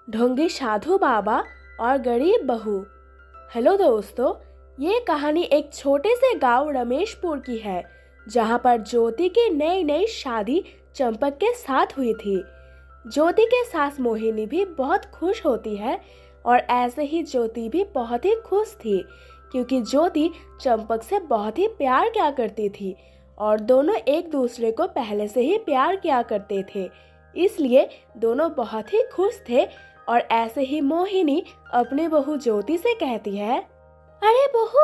ढोंगी साधु बाबा और गरीब बहू। हेलो दोस्तों, ये कहानी एक छोटे से गांव रमेशपुर की है, जहां पर ज्योति की नई नई शादी चंपक के साथ हुई थी। ज्योति के सास मोहिनी भी बहुत खुश होती है और ऐसे ही ज्योति भी बहुत ही खुश थी, क्योंकि ज्योति चंपक से बहुत ही प्यार किया करती थी और दोनों एक दूसरे को पहले से ही प्यार किया करते थे, इसलिए दोनों बहुत ही खुश थे। और ऐसे ही मोहिनी अपनी बहू ज्योति से कहती है, अरे बहू,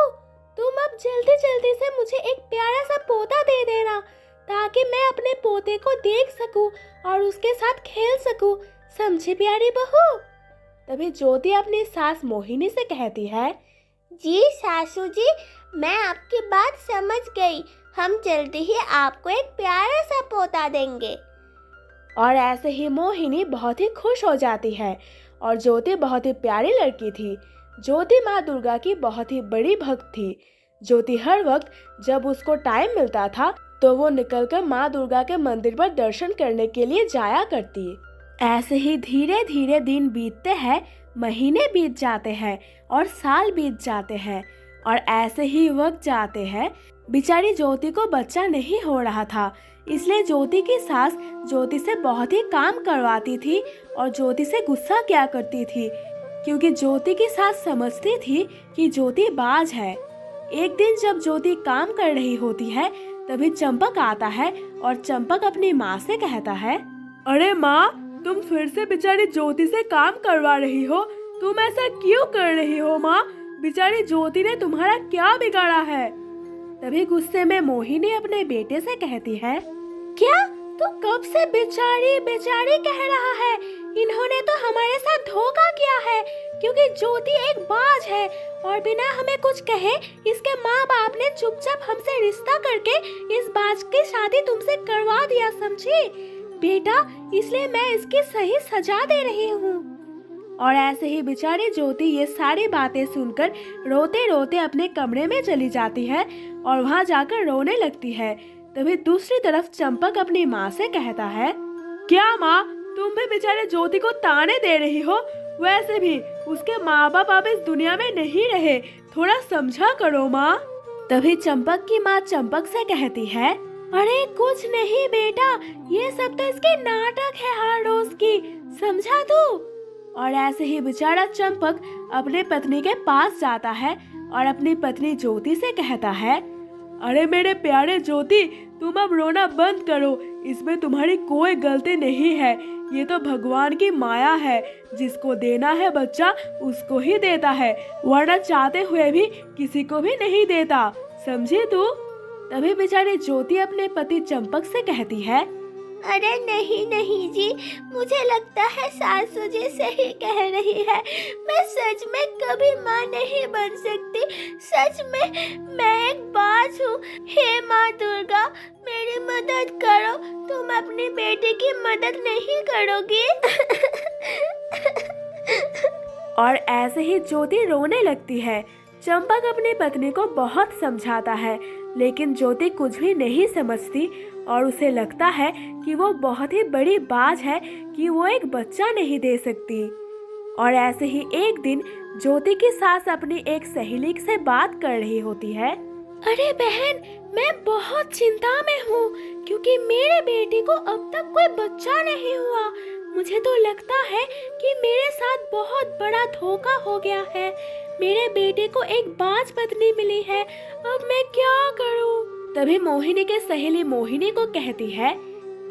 तुम अब जल्दी जल्दी से मुझे एक प्यारा सा पोता दे देना, ताकि मैं अपने पोते को देख सकूं और उसके साथ खेल सकूं, समझी प्यारी बहू। तभी ज्योति अपनी सास मोहिनी से कहती है, जी सासू जी, मैं आपकी बात समझ गई। हम जल्दी ही आपको एक प्यारा सा पोता देंगे। और ऐसे ही मोहिनी बहुत ही खुश हो जाती है। और ज्योति बहुत ही प्यारी लड़की थी। ज्योति माँ दुर्गा की बहुत ही बड़ी भक्त थी। ज्योति हर वक्त जब उसको टाइम मिलता था तो वो निकलकर माँ दुर्गा के मंदिर पर दर्शन करने के लिए जाया करती। ऐसे ही धीरे धीरे दिन बीतते हैं, महीने बीत जाते हैं और साल बीत जाते हैं और ऐसे ही वक्त जाते हैं। बेचारी ज्योति को बच्चा नहीं हो रहा था, इसलिए ज्योति की सास ज्योति से बहुत ही काम करवाती थी और ज्योति से गुस्सा किया करती थी, क्योंकि ज्योति की सास समझती थी कि ज्योति बाज है। एक दिन जब ज्योति काम कर रही होती है, तभी चंपक आता है और चंपक अपनी माँ से कहता है, अरे माँ, तुम फिर से बेचारी ज्योति से काम करवा रही हो, तुम ऐसा क्यों कर रही हो माँ? बेचारी ज्योति ने तुम्हारा क्या बिगाड़ा है? तभी गुस्से में मोहिनी अपने बेटे से कहती है, क्या तू कब से बेचारी बेचारी कह रहा है? इन्होंने तो हमारे साथ धोखा किया है, क्योंकि ज्योति एक बाज है और बिना हमें कुछ कहे इसके माँ बाप ने चुपचाप हमसे रिश्ता करके इस बाज की शादी तुमसे करवा दिया, समझी बेटा? इसलिए मैं इसकी सही सजा दे रही हूँ। और ऐसे ही बेचारी ज्योति ये सारी बातें सुनकर रोते रोते अपने कमरे में चली जाती है और वहाँ जाकर रोने लगती है। तभी दूसरी तरफ चंपक अपनी माँ से कहता है, क्या माँ, तुम भी बेचारे ज्योति को ताने दे रही हो? वैसे भी उसके माँ बाप अब इस दुनिया में नहीं रहे, थोड़ा समझा करो माँ। तभी चंपक की माँ चंपक से कहती है, अरे कुछ नहीं बेटा, ये सब तो इसके नाटक है हर रोज की, समझा तू? और ऐसे ही बेचारा चंपक अपने पत्नी के पास जाता है और अपनी पत्नी ज्योति से कहता है, अरे मेरे प्यारे ज्योति, तुम अब रोना बंद करो, इसमें तुम्हारी कोई गलती नहीं है। ये तो भगवान की माया है, जिसको देना है बच्चा उसको ही देता है, वरना चाहते हुए भी किसी को भी नहीं देता, समझी तू? तभी बेचारी ज्योति अपने पति चंपक से कहती है, अरे नहीं नहीं जी, मुझे लगता है सासू जी सही कह रही है। मैं सच में कभी माँ नहीं बन सकती, सच में मैं एक बाज हूँ। हे माँ दुर्गा, मेरी मदद करो, तुम अपनी बेटी की मदद नहीं करोगी? और ऐसे ही ज्योति रोने लगती है। चंपक अपनी पत्नी को बहुत समझाता है, लेकिन ज्योति कुछ भी नहीं समझती और उसे लगता है कि वो बहुत ही बड़ी बाज है कि वो एक बच्चा नहीं दे सकती। और ऐसे ही एक दिन ज्योति की सास अपनी एक सहेली से बात कर रही होती है, अरे बहन, मैं बहुत चिंता में हूँ, क्योंकि मेरे बेटे को अब तक कोई बच्चा नहीं हुआ। मुझे तो लगता है कि मेरे साथ बहुत बड़ा धोखा हो गया है। मेरे बेटे को एक बाज पत्नी मिली है, अब मैं क्या करूं? तभी मोहिनी के सहेली मोहिनी को कहती है,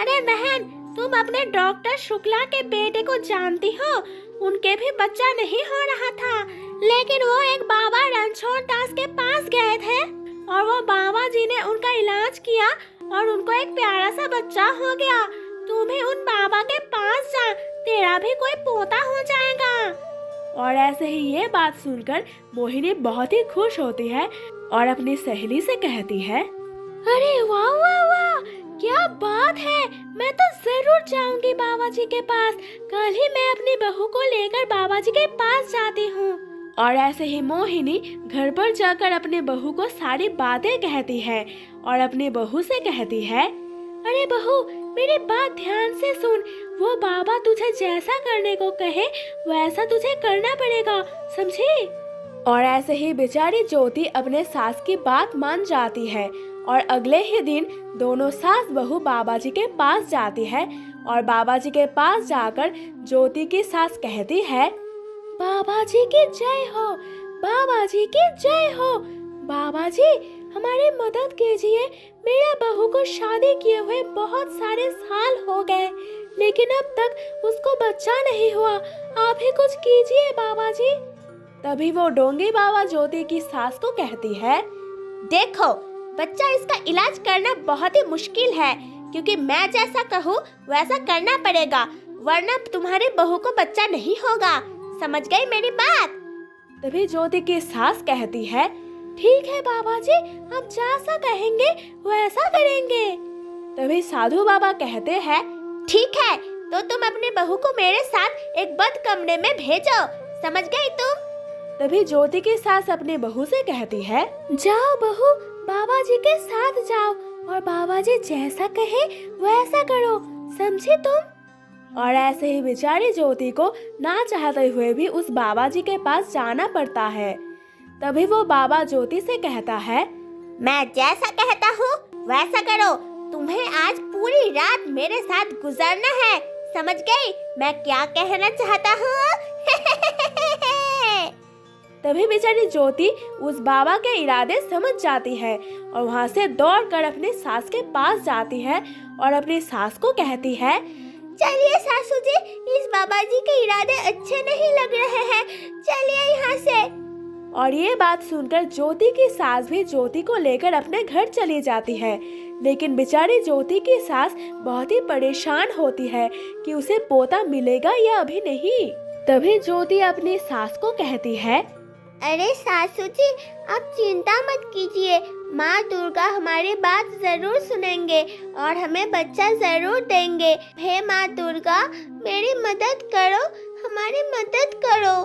अरे बहन, तुम अपने डॉक्टर शुक्ला के बेटे को जानती हो? उनके भी बच्चा नहीं हो रहा था, लेकिन वो एक बाबा रणछोड़ दास के पास गए थे और वो बाबा जी ने उनका इलाज किया और उनको एक प्यारा सा बच्चा हो गया। तुम भी उन बाबा के पास जा, तेरा भी कोई पोता हो जाएगा। और ऐसे ही ये बात सुनकर मोहिनी बहुत ही खुश होती है और अपनी सहेली से कहती है, अरे वाह वाह वाह, क्या बात है, मैं तो जरूर जाऊंगी बाबा जी के पास। कल ही मैं अपनी बहू को लेकर बाबा जी के पास जाती हूँ। और ऐसे ही मोहिनी घर पर जाकर अपने बहू को सारी बातें कहती है और अपनी बहू से कहती है, अरे बहू, मेरी बात ध्यान से सुन। वो बाबा तुझे जैसा करने को कहे वैसा तुझे करना पड़ेगा, समझी? और ऐसे ही बेचारी ज्योति अपने सास की बात मान जाती है और अगले ही दिन दोनों सास बहू बाबा जी के पास जाती है और बाबा जी के पास जाकर ज्योति की सास कहती है, बाबा जी की जय हो, बाबा जी की जय हो। बाबा जी हमारी मदद कीजिए, मेरा बहू को शादी किए हुए बहुत सारे साल हो गए लेकिन अब तक उसको बच्चा नहीं हुआ, आप ही कुछ कीजिए बाबा जी। तभी वो डोंगी बाबा ज्योति की सास को कहती है, देखो बच्चा, इसका इलाज करना बहुत ही मुश्किल है क्योंकि मैं जैसा कहूँ वैसा करना पड़ेगा वरना तुम्हारे बहू को बच्चा नहीं होगा, समझ गई मेरी बात? तभी ज्योति की सास कहती है, ठीक है बाबा जी, आप जैसा कहेंगे वैसा करेंगे। तभी साधु बाबा कहते हैं, ठीक है, तो तुम अपनी बहू को मेरे साथ एक बंद कमरे में भेजो, समझ गई तुम? तभी ज्योति की सास अपनी बहू से कहती है, जाओ बहू, बाबा जी के साथ जाओ और बाबा जी जैसा कहे वैसा करो, समझी तुम? और ऐसे ही बेचारी ज्योति को ना चाहते हुए भी उस बाबा जी के पास जाना पड़ता है। तभी वो बाबा ज्योति से कहता है, मैं जैसा कहता हूँ वैसा करो, तुम्हें आज पूरी रात मेरे साथ गुजारना है, समझ गई मैं क्या कहना चाहता हूँ? तभी बेचारी ज्योति उस बाबा के इरादे समझ जाती है और वहाँ से दौड़कर अपनी सास के पास जाती है और अपनी सास को कहती है, चलिए सासू जी, इस बाबा जी के इरादे अच्छे नहीं लग रहे हैं, चलिए यहाँ से। और ये बात सुनकर ज्योति की सास भी ज्योति को लेकर अपने घर चली जाती है। लेकिन बेचारी ज्योति की सास बहुत ही परेशान होती है कि उसे पोता मिलेगा या अभी नहीं। तभी ज्योति अपनी सास को कहती है, अरे सासू जी, आप चिंता मत कीजिए, माँ दुर्गा हमारी बात जरूर सुनेंगे और हमें बच्चा जरूर देंगे। हे माँ दुर्गा, मेरी मदद करो, हमारी मदद करो।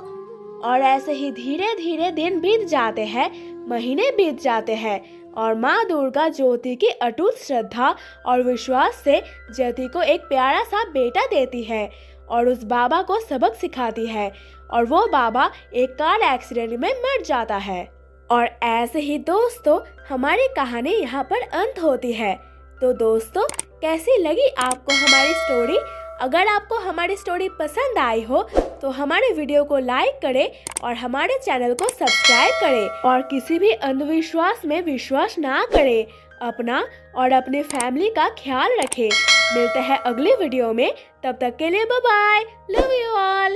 और ऐसे ही धीरे धीरे दिन बीत जाते हैं, महीने बीत जाते हैं और माँ दुर्गा ज्योति की अटूट श्रद्धा और विश्वास से ज्योति को एक प्यारा सा बेटा देती है और उस बाबा को सबक सिखाती है और वो बाबा एक कार एक्सीडेंट में मर जाता है। और ऐसे ही दोस्तों हमारी कहानी यहाँ पर अंत होती है। तो दोस्तों कैसी लगी आपको हमारी स्टोरी? अगर आपको हमारी स्टोरी पसंद आई हो तो हमारे वीडियो को लाइक करें और हमारे चैनल को सब्सक्राइब करें और किसी भी अंधविश्वास में विश्वास ना करें। अपना और अपने फैमिली का ख्याल रखें। मिलते हैं अगले वीडियो में, तब तक के लिए bye bye, love you all.